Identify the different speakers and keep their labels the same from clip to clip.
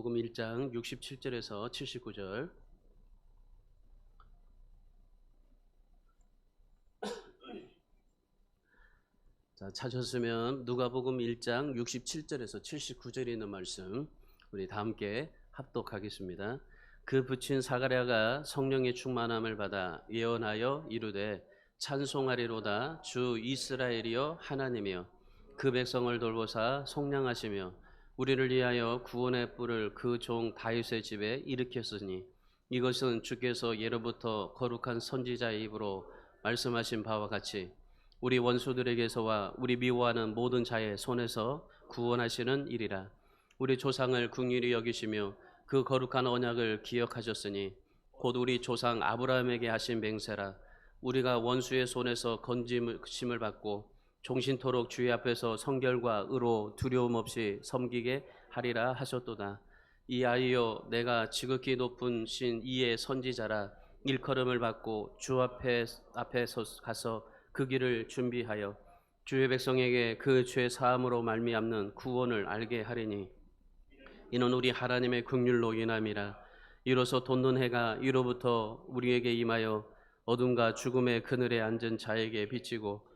Speaker 1: 복음 1장 67절에서 79절. 자, 찾으셨으면 누가복음 1장 67절에서 79절에 있는 말씀 우리 다 함께 합독하겠습니다. 그 붙인 사가랴가 성령의 충만함을 받아 예언하여 이르되 찬송하리로다 주 이스라엘이여 하나님이여 그 백성을 돌보사 속량하시며 우리를 위하여 구원의 뿔을 그 종 다윗의 집에 일으켰으니 이것은 주께서 예로부터 거룩한 선지자의 입으로 말씀하신 바와 같이 우리 원수들에게서와 우리 미워하는 모든 자의 손에서 구원하시는 일이라. 우리 조상을 긍휼히 여기시며 그 거룩한 언약을 기억하셨으니 곧 우리 조상 아브라함에게 하신 맹세라. 우리가 원수의 손에서 건짐을 받고 종신토록 주의 앞에서 성결과 의로 두려움 없이 섬기게 하리라 하셨도다. 이 아이여 내가 지극히 높은 신 이의 선지자라. 일컬음을 받고 주 앞에 가서 그 길을 준비하여 주의 백성에게 그 죄 사함으로 말미암는 구원을 알게 하리니 이는 우리 하나님의 긍휼로 인함이라. 이로써 돋는 해가 이로부터 우리에게 임하여 어둠과 죽음의 그늘에 앉은 자에게 비치고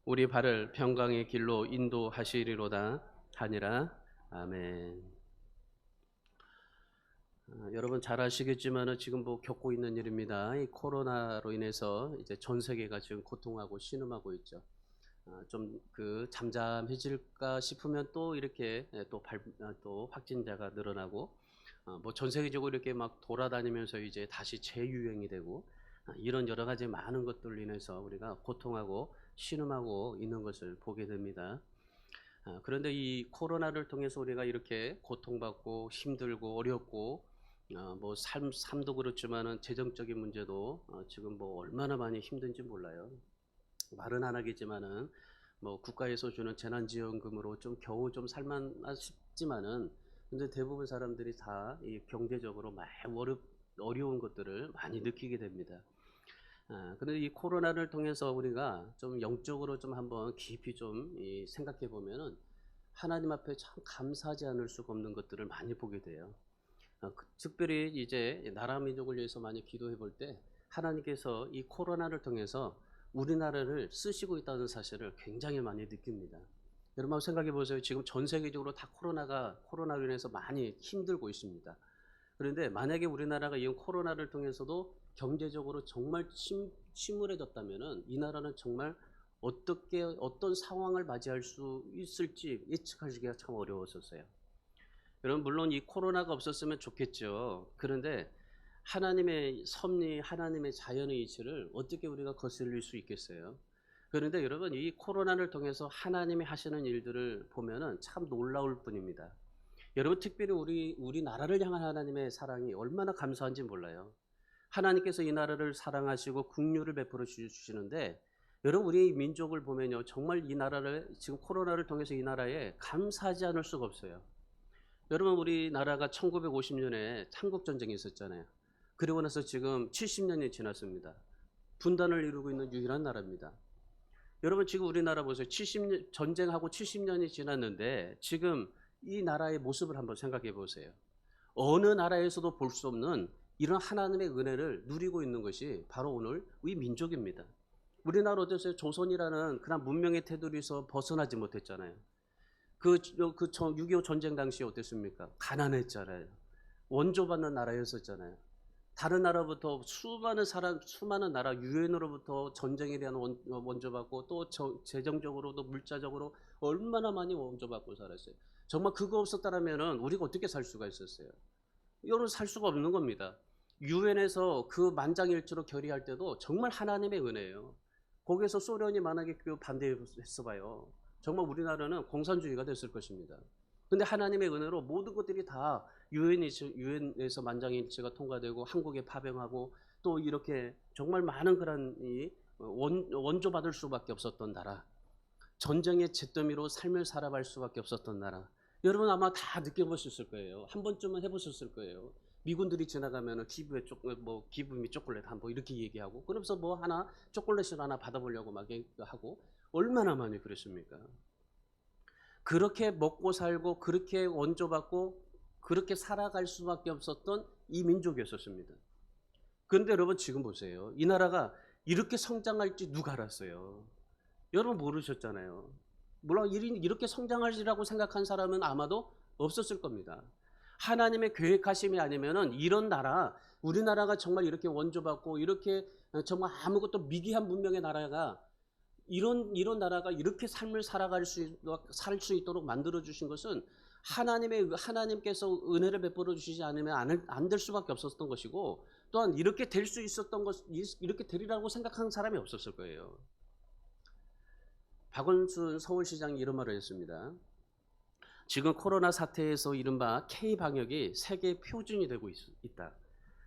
Speaker 1: 우리 발을 평강의 길로 인도하시리로다 하니라. 아멘. 여러분 잘 아시겠지만 지금 겪고 있는 일입니다. 이 코로나로 인해서 이제 전 세계가 지금 고통하고 신음하고 있죠. 좀 잠잠해질까 싶으면 또 이렇게 또 확진자가 늘어나고 전 세계적으로 이렇게 막 돌아다니면서 이제 다시 재유행이 되고 이런 여러 가지 많은 것들로 인해서 우리가 고통하고 신음하고 있는 것을 보게 됩니다. 그런데 이 코로나를 통해서 우리가 이렇게 고통받고 힘들고 어렵고 삶도 그렇지만은 재정적인 문제도 지금 얼마나 많이 힘든지 몰라요. 말은 안 하겠지만은 국가에서 주는 재난지원금으로 좀 겨우 좀 살만하 싶지만은 근데 대부분 사람들이 다 이 경제적으로 많이 어려운 것들을 많이 느끼게 됩니다. 근데 이 코로나를 통해서 우리가 좀 영적으로 좀 한번 깊이 좀 생각해 보면은 하나님 앞에 참 감사하지 않을 수가 없는 것들을 많이 보게 돼요. 특별히 이제 나라 민족을 위해서 많이 기도해 볼 때 하나님께서 이 코로나를 통해서 우리나라를 쓰시고 있다는 사실을 굉장히 많이 느낍니다. 여러분 한번 생각해 보세요. 지금 전 세계적으로 다 코로나로 인해서 많이 힘들고 있습니다. 그런데 만약에 우리나라가 이 코로나를 통해서도 경제적으로 정말 침울해졌다면은 이 나라는 정말 어떤 상황을 맞이할 수 있을지 예측하기가 참 어려웠었어요. 여러분 물론 이 코로나가 없었으면 좋겠죠. 그런데 하나님의 섭리, 하나님의 자연의 이치를 어떻게 우리가 거슬릴 수 있겠어요? 그런데 여러분 이 코로나를 통해서 하나님이 하시는 일들을 보면은 참 놀라울 뿐입니다. 여러분 특별히 우리 나라를 향한 하나님의 사랑이 얼마나 감사한지 몰라요. 하나님께서 이 나라를 사랑하시고 긍휼을 베풀어 주시는데 여러분 우리 민족을 보면요 정말 이 나라를 지금 코로나를 통해서 이 나라에 감사하지 않을 수가 없어요. 여러분 우리나라가 1950년에 한국전쟁이 있었잖아요. 그리고 나서 지금 70년이 지났습니다. 분단을 이루고 있는 유일한 나라입니다. 여러분 지금 우리나라 보세요. 전쟁하고 70년이 지났는데 지금 이 나라의 모습을 한번 생각해 보세요. 어느 나라에서도 볼 수 없는 이런 하나님의 은혜를 누리고 있는 것이 바로 오늘 우리 민족입니다. 우리나라 어땠어요? 조선이라는 그런 문명의 테두리에서 벗어나지 못했잖아요. 6.25 전쟁 당시에 어땠습니까? 가난했잖아요. 원조받는 나라였었잖아요. 다른 나라부터 수많은 나라 유엔으로부터 전쟁에 대한 원조받고 또 재정적으로도 물자적으로 얼마나 많이 원조받고 살았어요. 정말 그거 없었다면은 우리가 어떻게 살 수가 있었어요? 이거는 살 수가 없는 겁니다. 유엔에서 그 만장일치로 결의할 때도 정말 하나님의 은혜예요. 거기에서 소련이 만약에 반대했어 봐요. 정말 우리나라는 공산주의가 됐을 것입니다. 근데 하나님의 은혜로 모든 것들이 다 유엔에서 만장일치가 통과되고 한국에 파병하고 또 이렇게 정말 많은 그런 원조받을 수밖에 없었던 나라, 전쟁의 잿더미로 삶을 살아갈 수밖에 없었던 나라. 여러분 아마 다 느껴보셨을 거예요. 한 번쯤은 해보셨을 거예요. 미군들이 지나가면 기부미 초콜릿 한번 이렇게 얘기하고 그러면서 초콜릿을 하나 받아보려고 막 하고 얼마나 많이 그랬습니까? 그렇게 먹고 살고 그렇게 원조받고 그렇게 살아갈 수밖에 없었던 이 민족이었습니다. 그런데 여러분 지금 보세요. 이 나라가 이렇게 성장할지 누가 알았어요? 여러분 모르셨잖아요. 물론 이렇게 성장할지라고 생각한 사람은 아마도 없었을 겁니다. 하나님의 계획하심이 아니면은 이런 나라, 우리나라가 정말 이렇게 원조받고 이렇게 정말 아무것도 미개한 문명의 나라가 이런 나라가 이렇게 삶을 살 수 있도록 만들어 주신 것은 하나님께서 은혜를 베풀어 주시지 않으면 안 될 수밖에 없었던 것이고, 또한 이렇게 될 수 있었던 것, 이렇게 되리라고 생각한 사람이 없었을 거예요. 박원순 서울시장이 이런 말을 했습니다. 지금 코로나 사태에서 이른바 K-방역이 세계 표준이 되고 있다.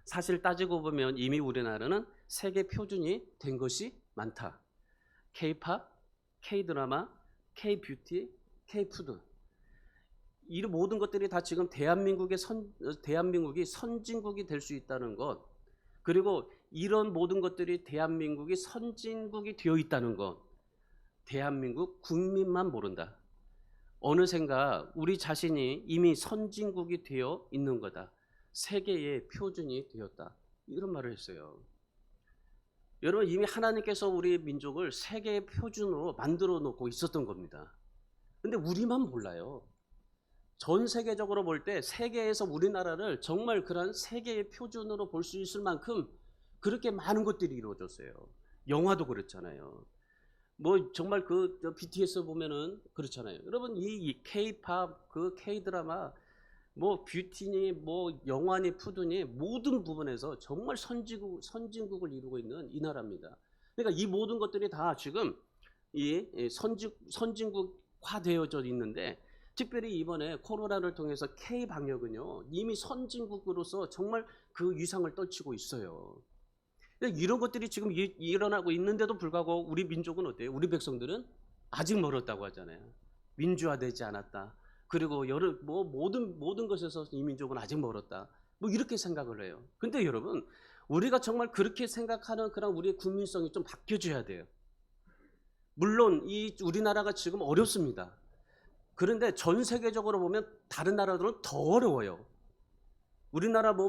Speaker 1: 사실 따지고 보면 이미 우리나라는 세계 표준이 된 것이 많다. K-팝, K-드라마, K-뷰티, K-푸드, 이 모든 것들이 다 지금 대한민국이 선진국이 될 수 있다는 것, 그리고 이런 모든 것들이 대한민국이 선진국이 되어 있다는 것, 대한민국 국민만 모른다. 어느샌가 우리 자신이 이미 선진국이 되어 있는 거다. 세계의 표준이 되었다. 이런 말을 했어요. 여러분, 이미 하나님께서 우리 민족을 세계의 표준으로 만들어 놓고 있었던 겁니다. 근데 우리만 몰라요. 전 세계적으로 볼 때 세계에서 우리나라를 정말 그런 세계의 표준으로 볼 수 있을 만큼 그렇게 많은 것들이 이루어졌어요. 영화도 그렇잖아요. 뭐 정말 BTS 보면은 그렇잖아요. 여러분, 이 K-팝, 그 K-드라마, 뭐 뷰티니, 뭐 영화니, 푸드니 모든 부분에서 정말 선진국을 이루고 있는 이 나라입니다. 그러니까 이 모든 것들이 다 지금 이 선진국화되어져 있는데, 특별히 이번에 코로나를 통해서 K-방역은요, 이미 선진국으로서 정말 그 위상을 떨치고 있어요. 이런 것들이 지금 일어나고 있는데도 불구하고 우리 민족은 어때요? 우리 백성들은 아직 멀었다고 하잖아요. 민주화되지 않았다. 그리고 모든 것에서 이 민족은 아직 멀었다. 뭐 이렇게 생각을 해요. 근데 여러분, 우리가 정말 그렇게 생각하는 그런 우리의 국민성이 좀 바뀌어져야 돼요. 물론 우리나라가 지금 어렵습니다. 그런데 전 세계적으로 보면 다른 나라들은 더 어려워요. 우리나라가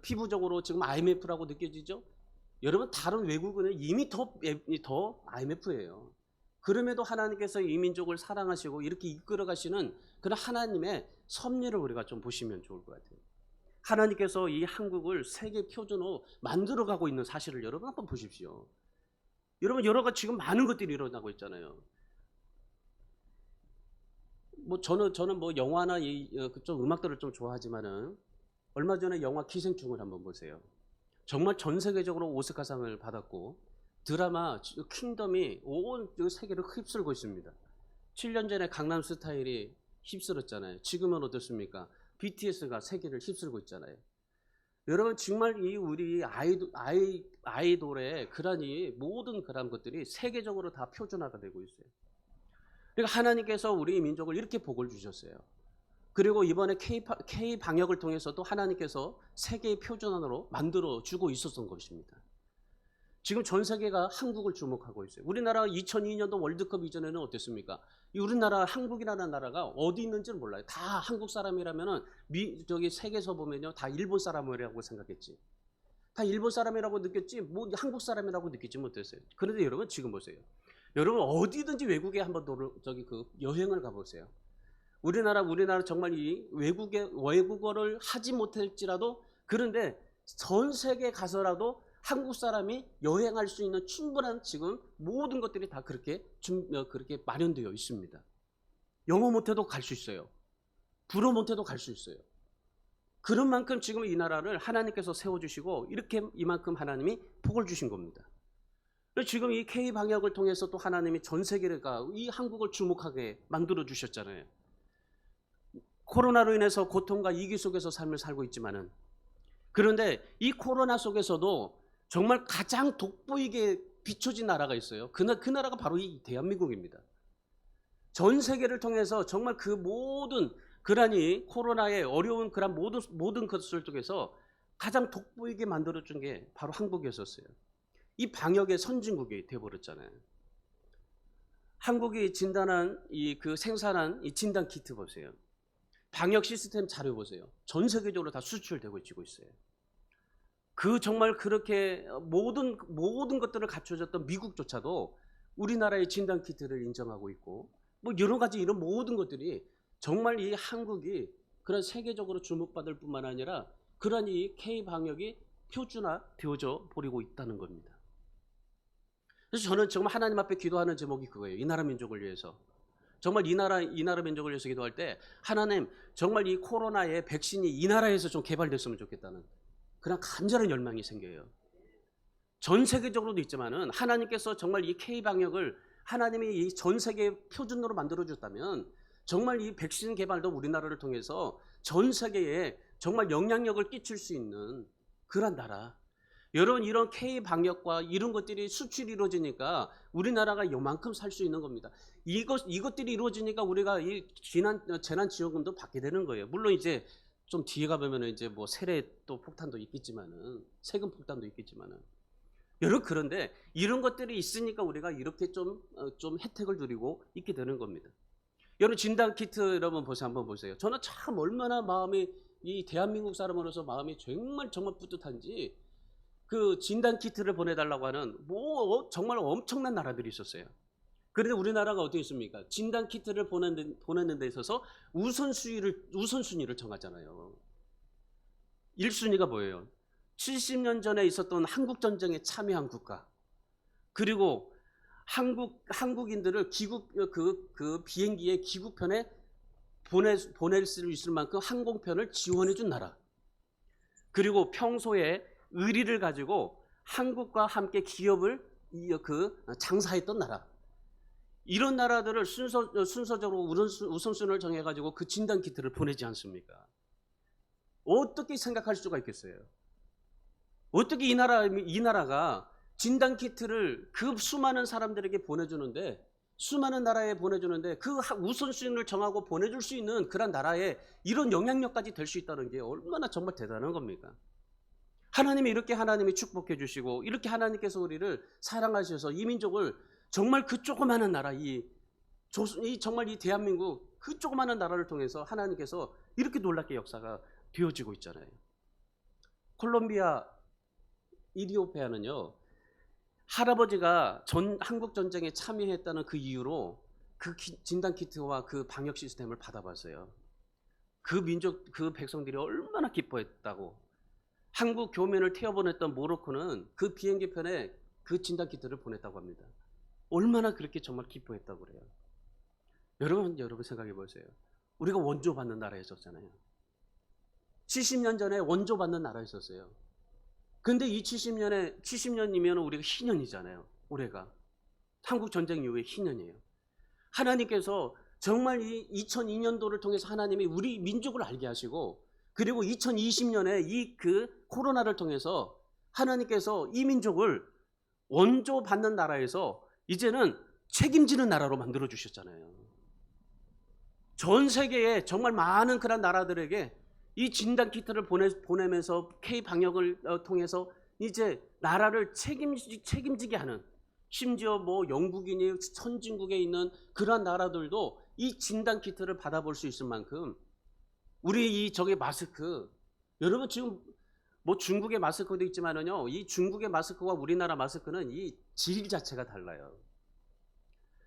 Speaker 1: 피부적으로 지금 IMF라고 느껴지죠? 여러분, 다른 외국은 이미 더 IMF예요. 그럼에도 하나님께서 이 민족을 사랑하시고 이렇게 이끌어 가시는 그런 하나님의 섭리를 우리가 좀 보시면 좋을 것 같아요. 하나님께서 이 한국을 세계 표준으로 만들어 가고 있는 사실을 여러분 한번 보십시오. 여러분, 여러 가지 지금 많은 것들이 일어나고 있잖아요. 뭐 저는 뭐 영화나 좀 음악들을 좀 좋아하지만은 얼마 전에 영화 기생충을 한번 보세요. 정말 전 세계적으로 오스카상을 받았고 드라마 킹덤이 온 세계를 휩쓸고 있습니다. 7년 전에 강남 스타일이 휩쓸었잖아요. 지금은 어떻습니까? BTS가 세계를 휩쓸고 있잖아요. 여러분, 정말 우리 아이돌의 모든 그런 것들이 세계적으로 다 표준화가 되고 있어요. 그러니까 하나님께서 우리 민족을 이렇게 복을 주셨어요. 그리고 이번에 K-방역을 통해서도 하나님께서 세계의 표준으로 만들어 주고 있었던 것입니다. 지금 전 세계가 한국을 주목하고 있어요. 우리나라 2002년도 월드컵 이전에는 어땠습니까? 우리나라 한국이라는 나라가 어디 있는지를 몰라요. 다 한국 사람이라면은 세계에서 보면요, 다 일본 사람이라고 생각했지. 다 일본 사람이라고 느꼈지, 뭐 한국 사람이라고 느끼지 못했어요. 그런데 여러분 지금 보세요. 여러분, 어디든지 외국에 한번 여행을 가보세요. 우리나라 정말 이 외국어를 하지 못할지라도, 그런데 전 세계에 가서라도 한국 사람이 여행할 수 있는 충분한 지금 모든 것들이 다 그렇게 마련되어 있습니다. 영어 못해도 갈 수 있어요. 불어 못해도 갈 수 있어요. 그런 만큼 지금 이 나라를 하나님께서 세워주시고 이만큼 하나님이 복을 주신 겁니다. 지금 이 K-방역을 통해서 또 하나님이 전 세계가 이 한국을 주목하게 만들어 주셨잖아요. 코로나로 인해서 고통과 위기 속에서 삶을 살고 있지만은, 그런데 이 코로나 속에서도 정말 가장 돋보이게 비춰진 나라가 있어요. 그 나라가 바로 이 대한민국입니다. 전 세계를 통해서 정말 그 모든 그러니 코로나의 어려운 그런 모든 것을 통해서 가장 돋보이게 만들어준 게 바로 한국이었었어요. 이 방역의 선진국이 되어버렸잖아요. 한국이 생산한 이 진단 키트 보세요. 방역 시스템 자료 보세요. 전 세계적으로 다 수출되고 있어요. 그 정말 그렇게 모든 것들을 갖춰졌던 미국조차도 우리나라의 진단 키트를 인정하고 있고, 뭐 여러 가지 이런 모든 것들이 정말 이 한국이 그런 세계적으로 주목받을 뿐만 아니라 그런 이 K 방역이 표준화되어져 버리고 있다는 겁니다. 그래서 저는 정말 하나님 앞에 기도하는 제목이 그거예요. 이 나라 민족을 위해서. 정말 이 나라 민족을 위해서 기도할 때 하나님 정말 이 코로나의 백신이 이 나라에서 좀 개발됐으면 좋겠다는 그런 간절한 열망이 생겨요. 전 세계적으로도 있지만은 하나님께서 정말 이 K 방역을 하나님이 이 전 세계 표준으로 만들어 줬다면 정말 이 백신 개발도 우리나라를 통해서 전 세계에 정말 영향력을 끼칠 수 있는 그런 나라. 여러분 이런 K 방역과 이런 것들이 수출이 이루어지니까 우리나라가 요만큼 살 수 있는 겁니다. 이것들이 이루어지니까 우리가 이 재난 지원금도 받게 되는 거예요. 물론 이제 좀 뒤에 가보면은 이제 뭐 세례 또 폭탄도 있겠지만은 세금 폭탄도 있겠지만은 여러분 그런데 이런 것들이 있으니까 우리가 이렇게 좀 혜택을 누리고 있게 되는 겁니다. 여러분 진단 키트 여러분 한번 보세요. 저는 참 얼마나 마음이 이 대한민국 사람으로서 마음이 정말 뿌듯한지 그 진단 키트를 보내달라고 하는 뭐 정말 엄청난 나라들이 있었어요. 그런데 우리나라가 어떻게 있습니까? 진단 키트를 보내는 데 있어서 우선순위를 정하잖아요. 1순위가 뭐예요? 70년 전에 있었던 한국전쟁에 참여한 국가, 그리고 한국인들을 그 비행기의 귀국편에 보낼 수 있을 만큼 항공편을 지원해 준 나라, 그리고 평소에 의리를 가지고 한국과 함께 기업을 장사했던 나라, 이런 나라들을 순서적으로 우선순위를 정해가지고 그 진단 키트를 보내지 않습니까? 어떻게 생각할 수가 있겠어요? 어떻게 이 나라가 진단 키트를 그 수많은 사람들에게 보내주는데, 수많은 나라에 보내주는데 그 우선순위를 정하고 보내줄 수 있는 그런 나라에 이런 영향력까지 될 수 있다는 게 얼마나 정말 대단한 겁니까? 하나님이 이렇게 하나님이 축복해 주시고 이렇게 하나님께서 우리를 사랑하셔서 이 민족을 정말 그 조그마한 나라 정말 이 대한민국 그 조그마한 나라를 통해서 하나님께서 이렇게 놀랍게 역사가 되어지고 있잖아요. 콜롬비아 이디오피아는요, 할아버지가 한국 전쟁에 참여했다는 그 이유로 그 진단 키트와 그 방역 시스템을 받아봤어요. 그 민족 그 백성들이 얼마나 기뻐했다고. 한국 교민을 태워보냈던 모로코는 그 비행기 편에 그 진단 키트를 보냈다고 합니다. 얼마나 그렇게 정말 기뻐했다고 그래요. 여러분 생각해 보세요. 우리가 원조 받는 나라에 있었잖아요. 70년 전에 원조 받는 나라에 있었어요. 근데 이 70년이면 우리가 희년이잖아요. 올해가 한국 전쟁 이후에 희년이에요. 하나님께서 정말 이 2002년도를 통해서 하나님이 우리 민족을 알게 하시고, 그리고 2020년에 이 코로나를 통해서 하나님께서 이 민족을 원조 받는 나라에서 이제는 책임지는 나라로 만들어 주셨잖아요. 전 세계에 정말 많은 그런 나라들에게 이 진단 키트를 보내면서 K 방역을 통해서 이제 나라를 책임지게 하는, 심지어 뭐 영국이니 선진국에 있는 그러한 나라들도 이 진단 키트를 받아볼 수 있을 만큼 우리 저기 마스크, 여러분 지금 뭐 중국의 마스크도 있지만은요, 이 중국의 마스크와 우리나라 마스크는 이 질 자체가 달라요.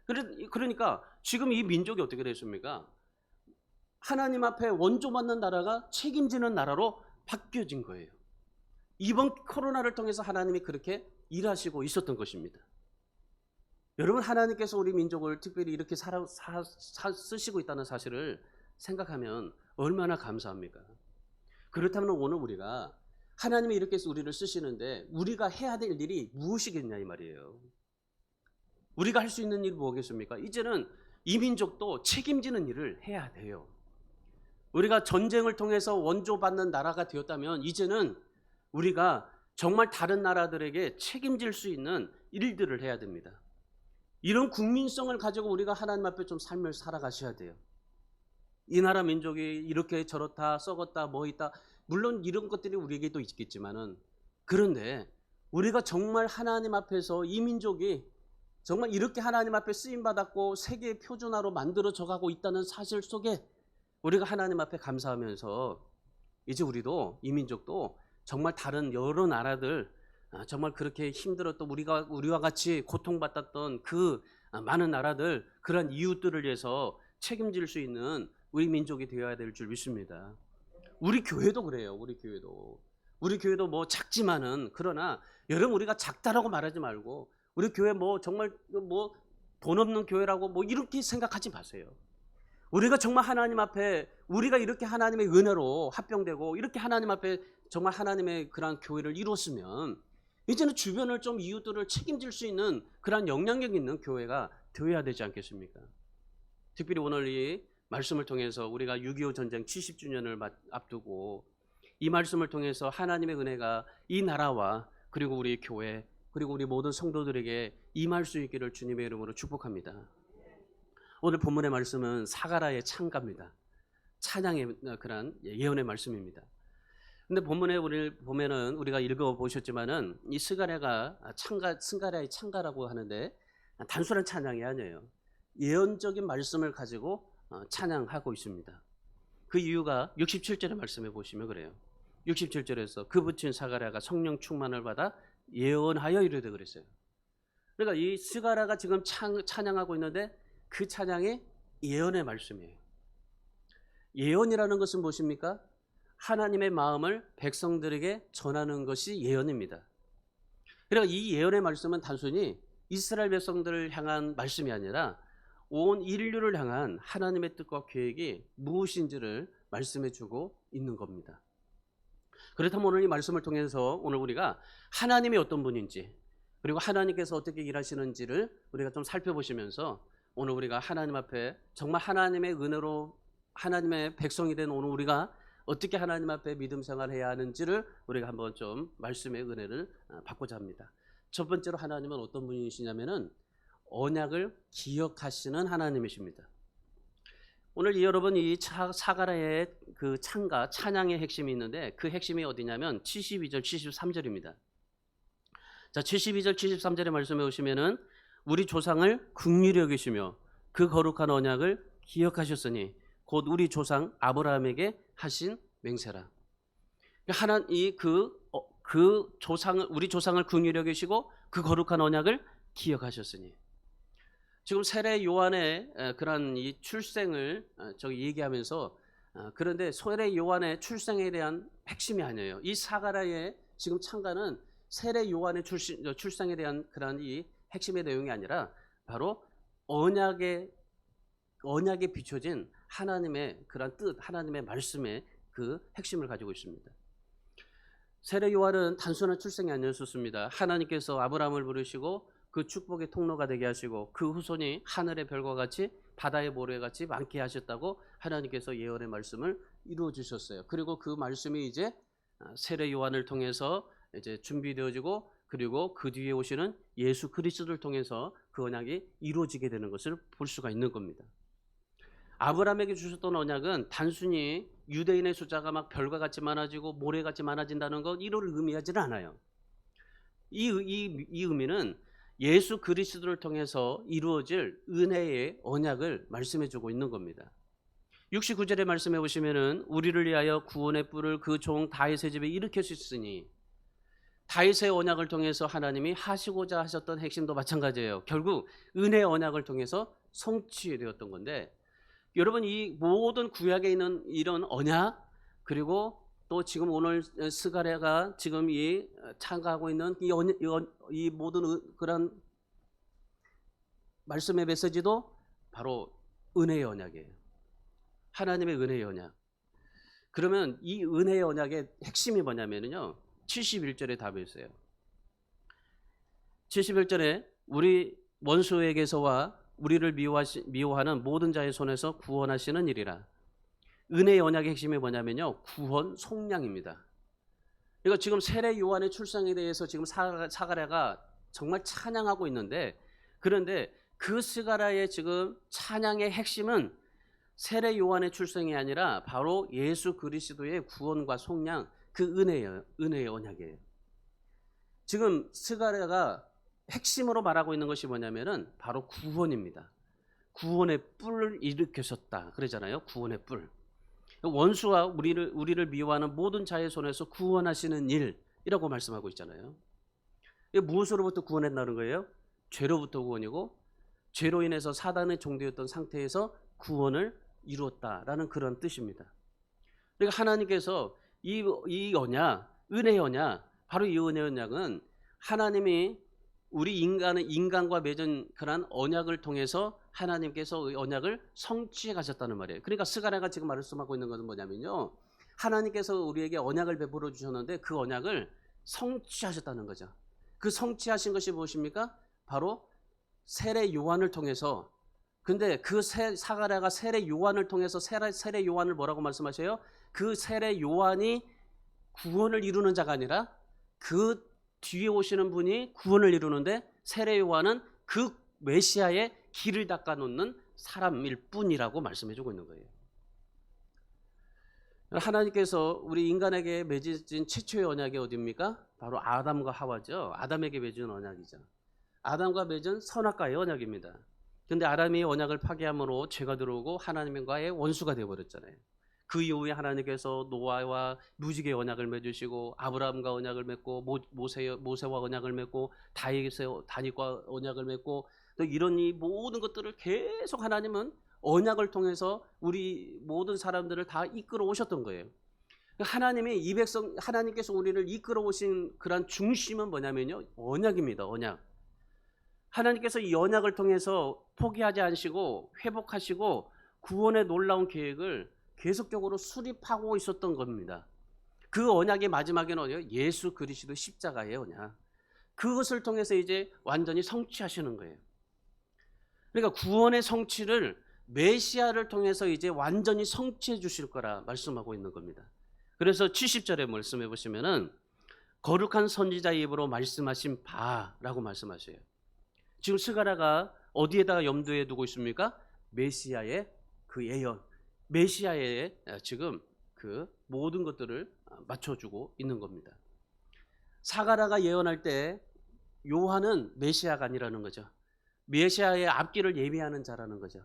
Speaker 1: 그러니까 지금 이 민족이 어떻게 됐습니까? 하나님 앞에 원조 받는 나라가 책임지는 나라로 바뀌어진 거예요. 이번 코로나를 통해서 하나님이 그렇게 일하시고 있었던 것입니다. 여러분 하나님께서 우리 민족을 특별히 이렇게 쓰시고 있다는 사실을 생각하면 얼마나 감사합니까? 그렇다면 오늘 우리가 하나님이 이렇게 해서 우리를 쓰시는데 우리가 해야 될 일이 무엇이겠냐 이 말이에요. 우리가 할 수 있는 일이 뭐겠습니까? 이제는 이 민족도 책임지는 일을 해야 돼요. 우리가 전쟁을 통해서 원조받는 나라가 되었다면 이제는 우리가 정말 다른 나라들에게 책임질 수 있는 일들을 해야 됩니다. 이런 국민성을 가지고 우리가 하나님 앞에 좀 삶을 살아가셔야 돼요. 이 나라 민족이 이렇게 저렇다, 썩었다, 뭐 있다, 물론 이런 것들이 우리에게도 있겠지만은, 그런데 우리가 정말 하나님 앞에서 이 민족이 정말 이렇게 하나님 앞에 쓰임받았고 세계의 표준화로 만들어져 가고 있다는 사실 속에 우리가 하나님 앞에 감사하면서 이제 우리도 이 민족도 정말 다른 여러 나라들 정말 그렇게 힘들었던 우리와 같이 고통받았던 그 많은 나라들 그런 이웃들을 위해서 책임질 수 있는 우리 민족이 되어야 될 줄 믿습니다. 우리 교회도 그래요. 우리 교회도 뭐 작지만은 그러나 여러분 우리가 작다라고 말하지 말고 우리 교회 뭐 정말 뭐 돈 없는 교회라고 뭐 이렇게 생각하지 마세요. 우리가 정말 하나님 앞에 우리가 이렇게 하나님의 은혜로 합병되고 이렇게 하나님 앞에 정말 하나님의 그런 교회를 이뤘으면 이제는 주변을 좀 이웃들을 책임질 수 있는 그런 영향력 있는 교회가 되어야 되지 않겠습니까? 특별히 오늘 이 말씀을 통해서 우리가 6.25 전쟁 70주년을 앞두고 이 말씀을 통해서 하나님의 은혜가 이 나라와 그리고 우리 교회 그리고 우리 모든 성도들에게 임할 수 있기를 주님의 이름으로 축복합니다. 오늘 본문의 말씀은 사가라의 창가입니다. 찬양의 그런 예언의 말씀입니다. 근데 본문에 우리 보면은 우리가 읽어 보셨지만은 이 스가랴의 창가라고 하는데 단순한 찬양이 아니에요. 예언적인 말씀을 가지고 찬양하고 있습니다. 그 이유가 67절의 말씀에 보시면 그래요. 67절에서 그 붙인 사가랴가 성령 충만을 받아 예언하여 이르되 그랬어요. 그러니까 이 스가랴가 지금 찬양하고 있는데 그 찬양이 예언의 말씀이에요. 예언이라는 것은 무엇입니까? 하나님의 마음을 백성들에게 전하는 것이 예언입니다. 그러니까 이 예언의 말씀은 단순히 이스라엘 백성들을 향한 말씀이 아니라 온 인류를 향한 하나님의 뜻과 계획이 무엇인지를 말씀해 주고 있는 겁니다. 그렇다면 오늘 이 말씀을 통해서 오늘 우리가 하나님이 어떤 분인지 그리고 하나님께서 어떻게 일하시는지를 우리가 좀 살펴보시면서 오늘 우리가 하나님 앞에 정말 하나님의 은혜로 하나님의 백성이 된 오늘 우리가 어떻게 하나님 앞에 믿음 생활해야 하는지를 우리가 한번 좀 말씀의 은혜를 받고자 합니다. 첫 번째로 하나님은 어떤 분이시냐면은 언약을 기억하시는 하나님이십니다. 오늘 여러분 이 사가랴의 그 찬양의 핵심이 있는데 그 핵심이 어디냐면 72절 73절입니다. 자, 72절 73절의 말씀에 오시면은 우리 조상을 긍휼히 여기시며 그 거룩한 언약을 기억하셨으니 곧 우리 조상 아브라함에게 하신 맹세라. 우리 조상을 긍휼히 여기시고 그 거룩한 언약을 기억하셨으니. 지금 세례 요한의 그런 이 출생을 저기 얘기하면서 그런데 세례 요한의 출생에 대한 핵심이 아니에요. 이 사가랴의 지금 창가는 세례 요한의 출생에 대한 그런 이 핵심의 내용이 아니라 바로 언약에 비춰진 하나님의 그런 뜻, 하나님의 말씀의 그 핵심을 가지고 있습니다. 세례 요한은 단순한 출생이 아니었습니다. 하나님께서 아브라함을 부르시고 그 축복의 통로가 되게 하시고 그 후손이 하늘의 별과 같이 바다의 모래같이 많게 하셨다고 하나님께서 예언의 말씀을 이루어 주셨어요. 그리고 그 말씀이 이제 세례 요한을 통해서 이제 준비되어지고 그리고 그 뒤에 오시는 예수 그리스도를 통해서 그 언약이 이루어지게 되는 것을 볼 수가 있는 겁니다. 아브라함에게 주셨던 언약은 단순히 유대인의 숫자가 막 별과 같이 많아지고 모래같이 많아진다는 것 이를 의미하지는 않아요. 이 의미는 예수 그리스도를 통해서 이루어질 은혜의 언약을 말씀해 주고 있는 겁니다. 69절의 말씀해 보시면은 우리를 위하여 구원의 뿔을 그 종 다윗의 집에 일으켰으니 다윗의 언약을 통해서 하나님이 하시고자 하셨던 핵심도 마찬가지예요. 결국 은혜의 언약을 통해서 성취되었던 건데 여러분 이 모든 구약에 있는 이런 언약 그리고 또 지금 오늘 스가랴가 지금 이 참가하고 있는 이 모든 그런 말씀의 메시지도 바로 은혜의 언약이에요. 하나님의 은혜의 언약. 그러면 이 은혜의 언약의 핵심이 뭐냐면요. 71절에 답이 있어요. 71절에 우리 원수에게서와 우리를 미워하는 모든 자의 손에서 구원하시는 일이라. 은혜의 언약의 핵심이 뭐냐면요. 구원 속량입니다. 그러니까 지금 세례 요한의 출생에 대해서 지금 사가랴가 정말 찬양하고 있는데 그런데 그 스가랴의 지금 찬양의 핵심은 세례 요한의 출생이 아니라 바로 예수 그리스도의 구원과 속량 그 은혜의 언약이에요. 지금 스가랴가 핵심으로 말하고 있는 것이 뭐냐면은 바로 구원입니다. 구원의 뿔을 일으키셨다 그러잖아요. 구원의 뿔. 원수와 우리를 미워하는 모든 자의 손에서 구원하시는 일이라고 말씀하고 있잖아요. 이게 무엇으로부터 구원한다는 거예요? 죄로부터 구원이고, 죄로 인해서 사단의 종되었던 상태에서 구원을 이루었다라는 그런 뜻입니다. 그러니까 하나님께서 이 언약, 은혜의 언약, 바로 이 은혜의 언약은 하나님이 우리 인간과 맺은 그런 언약을 통해서 하나님께서 이 언약을 성취해 가셨다는 말이에요. 그러니까 스가랴가 지금 말씀하고 있는 것은 뭐냐면요, 하나님께서 우리에게 언약을 베풀어 주셨는데 그 언약을 성취하셨다는 거죠. 그 성취하신 것이 무엇입니까? 바로 세례 요한을 통해서. 근데 그 스가랴가 세례 요한을 통해서 세례 요한을 뭐라고 말씀하셔요? 그 세례 요한이 구원을 이루는 자가 아니라 그 뒤에 오시는 분이 구원을 이루는데, 세례 요한은 그 메시아의 길을 닦아 놓는 사람일 뿐이라고 말씀해 주고 있는 거예요. 하나님께서 우리 인간에게 맺으신 최초의 언약이 어디입니까? 바로 아담과 하와죠. 아담에게 맺은 언약이죠. 아담과 맺은 선악과의 언약입니다. 근데 아담이 언약을 파괴함으로 죄가 들어오고 하나님과의 원수가 되어버렸잖아요. 그 이후에 하나님께서 노아와 무지개 언약을 맺으시고, 아브라함과 언약을 맺고, 모세와 언약을 맺고, 다윗과 언약을 맺고, 또 이런 이 모든 것들을 계속 하나님은 언약을 통해서 우리 모든 사람들을 다 이끌어 오셨던 거예요. 하나님이 이 백성, 하나님께서 우리를 이끌어 오신 그런 중심은 뭐냐면요, 언약입니다. 언약. 하나님께서 이 언약을 통해서 포기하지 않으시고 회복하시고 구원의 놀라운 계획을 계속적으로 수립하고 있었던 겁니다. 그 언약의 마지막에는 어디요? 예수 그리스도 십자가의 언약. 그것을 통해서 이제 완전히 성취하시는 거예요. 그러니까 구원의 성취를 메시아를 통해서 이제 완전히 성취해 주실 거라 말씀하고 있는 겁니다. 그래서 70절에 말씀해 보시면은 거룩한 선지자 입으로 말씀하신 바라고 말씀하셔요. 지금 스가랴가 어디에다가 염두에 두고 있습니까? 메시아의 그 예언, 메시아의 지금 그 모든 것들을 맞춰주고 있는 겁니다. 스가랴가 예언할 때 요한은 메시아가 아니라는 거죠. 메시아의 앞길을 예비하는 자라는 거죠.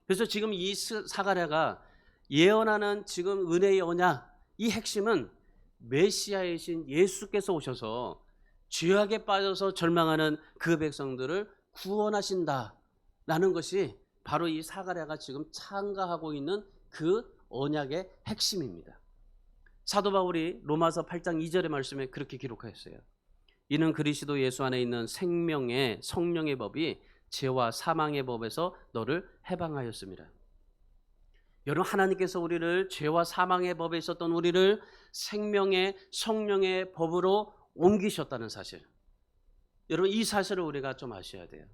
Speaker 1: 그래서 지금 이 스가랴가 예언하는 지금 은혜의 언약, 이 핵심은 메시아이신 예수께서 오셔서 죄악에 빠져서 절망하는 그 백성들을 구원하신다라는 것이 바로 이 스가랴가 지금 참가하고 있는 그 언약의 핵심입니다. 사도 바울이 로마서 8장 2절의 말씀에 그렇게 기록하였어요. 이는 그리스도 예수 안에 있는 생명의 성령의 법이 죄와 사망의 법에서 너를 해방하였습니다. 여러분, 하나님께서 우리를 죄와 사망의 법에 있었던 우리를 생명의 성령의 법으로 옮기셨다는 사실, 여러분 이 사실을 우리가 좀 아셔야 돼요.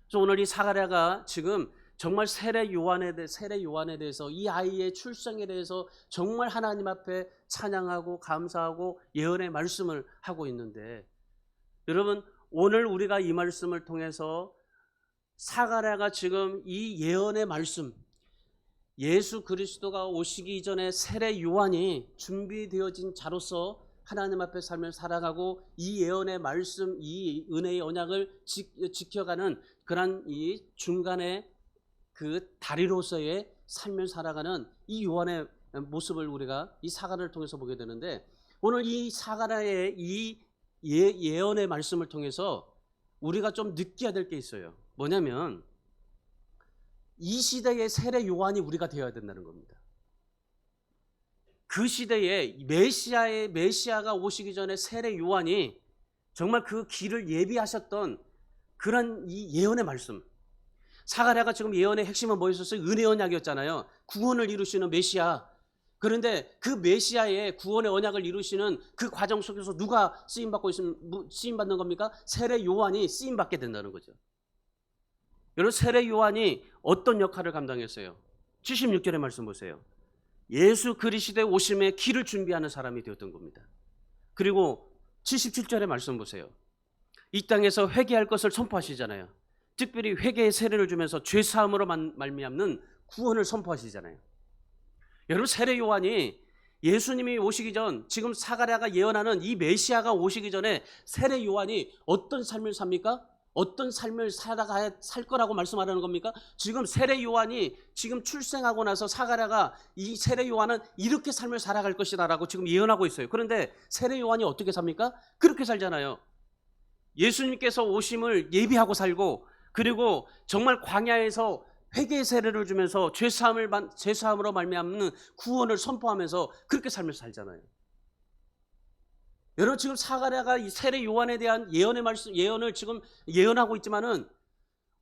Speaker 1: 그래서 오늘 이 스가랴가 지금 정말 세례 요한에 대해서, 이 아이의 출생에 대해서 정말 하나님 앞에 찬양하고 감사하고 예언의 말씀을 하고 있는데, 여러분 오늘 우리가 이 말씀을 통해서 스가랴가 지금 이 예언의 말씀, 예수 그리스도가 오시기 이전에 세례 요한이 준비되어진 자로서 하나님 앞에 삶을 살아가고 이 예언의 말씀, 이 은혜의 언약을 지켜가는 그런 이 중간에 그 다리로서의 삶을 살아가는 이 요한의 모습을 우리가 이 스가랴를 통해서 보게 되는데, 오늘 이 스가랴의 이 예언의 말씀을 통해서 우리가 좀 느껴야 될 게 있어요. 뭐냐면 이 시대의 세례 요한이 우리가 되어야 된다는 겁니다. 그 시대에 메시아가 오시기 전에 세례 요한이 정말 그 길을 예비하셨던 그런 이 예언의 말씀. 스가랴가 지금 예언의 핵심은 뭐였었어요? 은혜 언약이었잖아요. 구원을 이루시는 메시아. 그런데 그 메시아의 구원의 언약을 이루시는 그 과정 속에서 누가 쓰임받는 겁니까? 세례 요한이 쓰임받게 된다는 거죠. 여러분, 세례 요한이 어떤 역할을 감당했어요? 76절의 말씀 보세요. 예수 그리스도의 오심의 길을 준비하는 사람이 되었던 겁니다. 그리고 77절의 말씀 보세요. 이 땅에서 회개할 것을 선포하시잖아요. 특별히 회개의 세례를 주면서 죄사함으로 말미암는 구원을 선포하시잖아요. 여러분, 세례 요한이 예수님이 오시기 전, 지금 스가랴가 예언하는 이 메시아가 오시기 전에 세례 요한이 어떤 삶을 삽니까? 어떤 삶을 살아가야 살 거라고 말씀하라는 겁니까? 지금 세례 요한이 지금 출생하고 나서 사가랴가 이 세례 요한은 이렇게 삶을 살아갈 것이다라고 지금 예언하고 있어요. 그런데 세례 요한이 어떻게 삽니까? 그렇게 살잖아요. 예수님께서 오심을 예비하고 살고, 그리고 정말 광야에서 회개의 세례를 주면서 죄사함으로 말미암는 구원을 선포하면서 그렇게 삶을 살잖아요. 여러분, 지금 사가랴가 이 세례 요한에 대한 예언을 지금 예언하고 있지만은,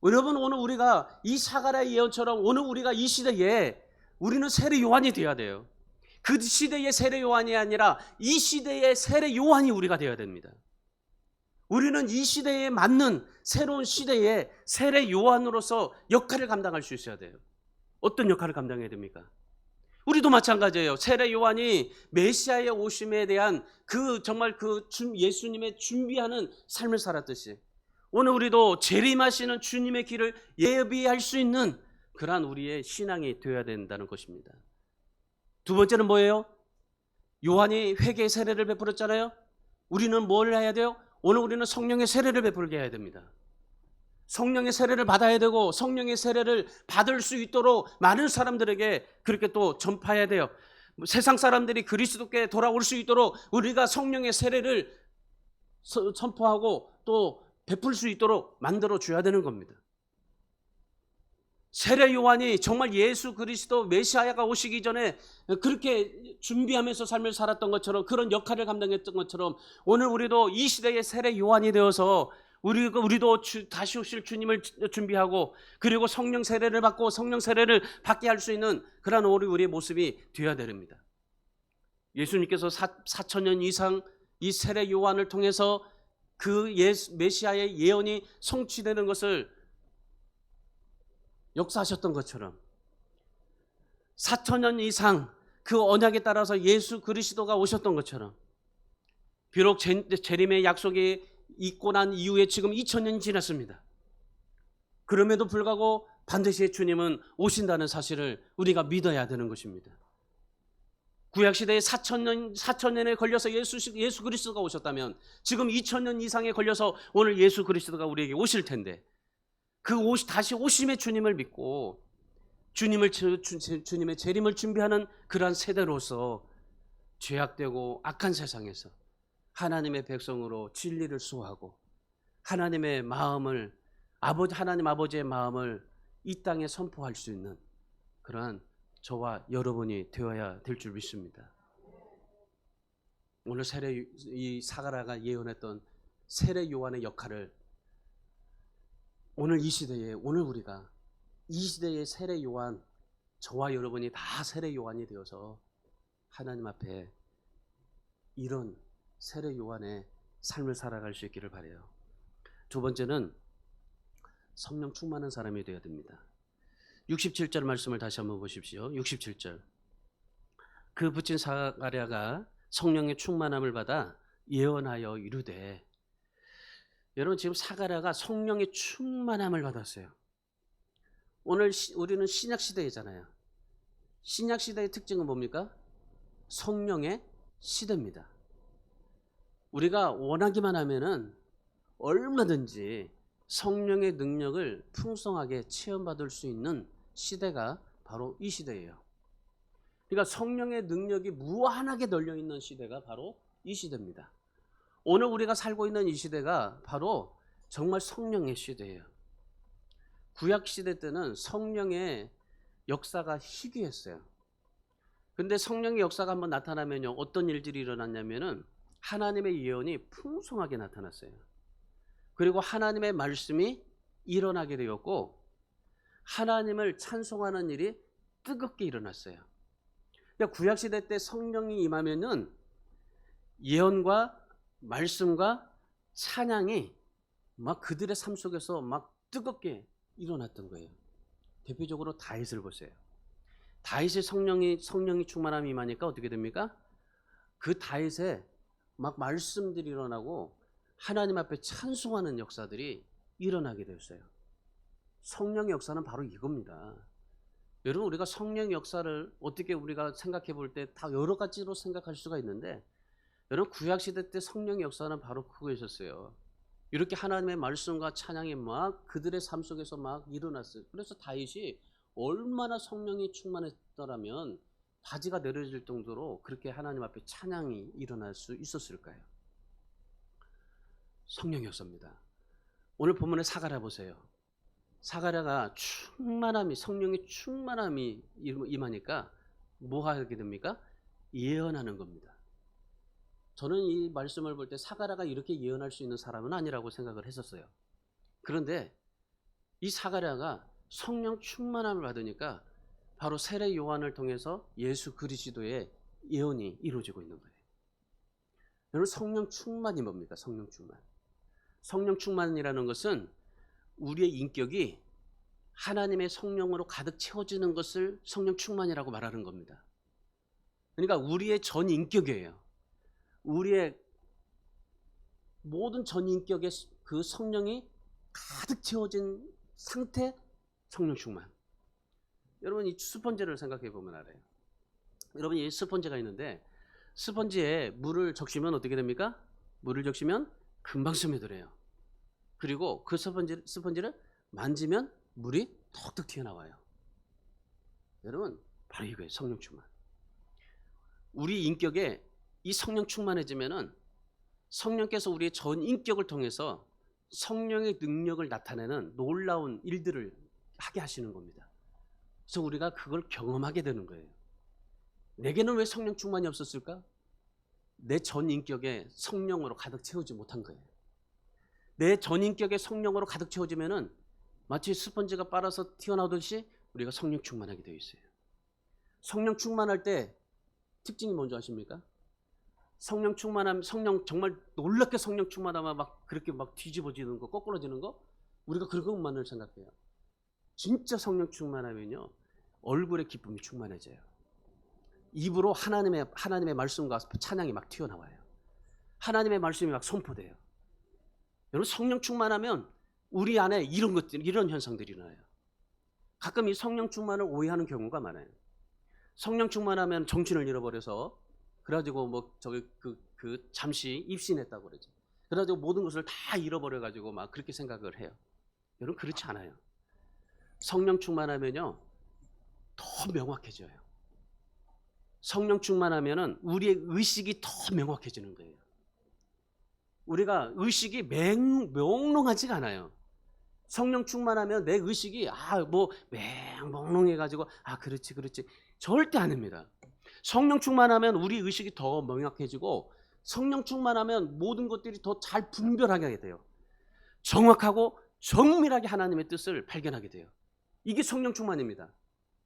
Speaker 1: 여러분, 오늘 우리가 이 사가랴의 예언처럼 오늘 우리가 이 시대에 우리는 세례 요한이 되어야 돼요. 그 시대의 세례 요한이 아니라 이 시대의 세례 요한이 우리가 되어야 됩니다. 우리는 이 시대에 맞는 새로운 시대의 세례 요한으로서 역할을 감당할 수 있어야 돼요. 어떤 역할을 감당해야 됩니까? 우리도 마찬가지예요. 세례 요한이 메시아의 오심에 대한 정말 예수님의 준비하는 삶을 살았듯이, 오늘 우리도 재림하시는 주님의 길을 예비할 수 있는 그러한 우리의 신앙이 되어야 된다는 것입니다. 두 번째는 뭐예요? 요한이 회개의 세례를 베풀었잖아요. 우리는 뭘 해야 돼요? 오늘 우리는 성령의 세례를 베풀게 해야 됩니다. 성령의 세례를 받아야 되고, 성령의 세례를 받을 수 있도록 많은 사람들에게 그렇게 또 전파해야 돼요. 세상 사람들이 그리스도께 돌아올 수 있도록 우리가 성령의 세례를 선포하고 또 베풀 수 있도록 만들어 줘야 되는 겁니다. 세례 요한이 정말 예수 그리스도 메시아가 오시기 전에 그렇게 준비하면서 삶을 살았던 것처럼, 그런 역할을 감당했던 것처럼, 오늘 우리도 이 시대의 세례 요한이 되어서 우리도 다시 오실 주님을 준비하고, 그리고 성령 세례를 받고 성령 세례를 받게 할 수 있는 그런 우리의 모습이 되어야 됩니다. 예수님께서 4,000년 이상 이 세례 요한을 통해서 그 메시아의 예언이 성취되는 것을 역사하셨던 것처럼, 4,000년 이상 그 언약에 따라서 예수 그리스도가 오셨던 것처럼, 비록 재림의 약속이 있고 난 이후에 지금 2000년이 지났습니다. 그럼에도 불구하고 반드시 주님은 오신다는 사실을 우리가 믿어야 되는 것입니다. 구약시대에 4,000년에 걸려서 예수 그리스도가 오셨다면, 지금 2000년 이상에 걸려서 오늘 예수 그리스도가 우리에게 오실 텐데, 다시 오심의 주님을 믿고 주님의 재림을 준비하는 그러한 세대로서 죄악되고 악한 세상에서 하나님의 백성으로 진리를 수호하고 하나님 아버지의 마음을 이 땅에 선포할 수 있는 그러한 저와 여러분이 되어야 될 줄 믿습니다. 오늘 이 사가랴가 예언했던 세례 요한의 역할을 오늘 우리가 이 시대의 세례 요한, 저와 여러분이 다 세례 요한이 되어서 하나님 앞에 이런 세례 요한의 삶을 살아갈 수 있기를 바라요. 두 번째는 성령 충만한 사람이 되어야 됩니다. 67절 말씀을 다시 한번 보십시오. 67절. 그 붙인 사가랴가 성령의 충만함을 받아 예언하여 이르되, 여러분, 지금 사가랴가 성령의 충만함을 받았어요. 오늘 우리는 신약시대이잖아요. 신약시대의 특징은 뭡니까? 성령의 시대입니다. 우리가 원하기만 하면은 얼마든지 성령의 능력을 풍성하게 체험받을 수 있는 시대가 바로 이 시대예요. 그러니까 성령의 능력이 무한하게 널려있는 시대가 바로 이 시대입니다. 오늘 우리가 살고 있는 이 시대가 바로 정말 성령의 시대예요. 구약시대 때는 성령의 역사가 희귀했어요. 근데 성령의 역사가 한번 나타나면요, 어떤 일들이 일어났냐면은 하나님의 예언이 풍성하게 나타났어요. 그리고 하나님의 말씀이 일어나게 되었고, 하나님을 찬송하는 일이 뜨겁게 일어났어요. 그러니까 구약시대 때 성령이 임하면은 예언과 말씀과 찬양이 막 그들의 삶 속에서 막 뜨겁게 일어났던 거예요. 대표적으로 다윗을 보세요. 다윗의 성령이 충만함이 임하니까 어떻게 됩니까? 그 다윗에 막 말씀들이 일어나고 하나님 앞에 찬송하는 역사들이 일어나게 되었어요. 성령의 역사는 바로 이겁니다. 여러분, 우리가 성령의 역사를 어떻게 우리가 생각해 볼 때 다 여러 가지로 생각할 수가 있는데, 여러분, 구약시대 때 성령의 역사는 바로 그거였었어요. 이렇게 하나님의 말씀과 찬양이 막 그들의 삶 속에서 막 일어났어요. 그래서 다윗이 얼마나 성령이 충만했더라면 바지가 내려질 정도로 그렇게 하나님 앞에 찬양이 일어날 수 있었을까요? 성령이었습니다. 오늘 본문의 사가랴 보세요. 사가랴가 충만함이, 성령의 충만함이 임하니까 뭐 하게 됩니까? 예언하는 겁니다. 저는 이 말씀을 볼 때 사가랴가 이렇게 예언할 수 있는 사람은 아니라고 생각을 했었어요. 그런데 이 사가랴가 성령 충만함을 받으니까 바로 세례 요한을 통해서 예수 그리스도의 예언이 이루어지고 있는 거예요. 여러분, 성령 충만이 뭡니까? 성령 충만. 성령 충만이라는 것은 우리의 인격이 하나님의 성령으로 가득 채워지는 것을 성령 충만이라고 말하는 겁니다. 그러니까 우리의 전 인격이에요. 우리의 모든 전 인격의 그 성령이 가득 채워진 상태, 성령 충만. 여러분, 이 스펀지를 생각해 보면 알아요. 여러분, 이 스펀지가 있는데 스펀지에 물을 적시면 어떻게 됩니까? 물을 적시면 금방 스며들어요. 그리고 그 스펀지를 만지면 물이 톡톡 튀어나와요. 여러분, 바로 이거예요. 성령 충만. 우리 인격에 이 성령 충만해지면은 성령께서 우리의 전 인격을 통해서 성령의 능력을 나타내는 놀라운 일들을 하게 하시는 겁니다. 그래서 우리가 그걸 경험하게 되는 거예요. 내게는 왜 성령 충만이 없었을까? 내 전 인격에 성령으로 가득 채우지 못한 거예요. 내 전 인격에 성령으로 가득 채워지면은 마치 스펀지가 빨아서 튀어나오듯이 우리가 성령 충만하게 되어 있어요. 성령 충만할 때 특징이 뭔지 아십니까? 성령 충만하면, 성령 정말 놀랍게 성령 충만하면 막 그렇게 막 뒤집어지는 거, 거꾸러지는 거, 우리가 그런 것만을 생각해요. 진짜 성령 충만하면요, 얼굴에 기쁨이 충만해져요. 입으로 하나님의 말씀과 찬양이 막 튀어나와요. 하나님의 말씀이 막 선포돼요. 여러분, 성령 충만하면 우리 안에 이런 것들, 이런 현상들이 일어나요. 가끔 이 성령 충만을 오해하는 경우가 많아요. 성령 충만하면 정신을 잃어버려서 그래가지고 뭐 저기 잠시 입신했다고 그러죠. 그래가지고 모든 것을 다 잃어버려가지고 막 그렇게 생각을 해요. 여러분, 그렇지 않아요. 성령 충만하면요, 더 명확해져요. 성령 충만하면은 우리의 의식이 더 명확해지는 거예요. 우리가 의식이 몽롱하지가 않아요. 성령 충만하면 내 의식이 몽롱해가지고 그렇지 절대 아닙니다. 성령 충만하면 우리 의식이 더 명확해지고, 성령 충만하면 모든 것들이 더 잘 분별하게 돼요. 정확하고 정밀하게 하나님의 뜻을 발견하게 돼요. 이게 성령 충만입니다.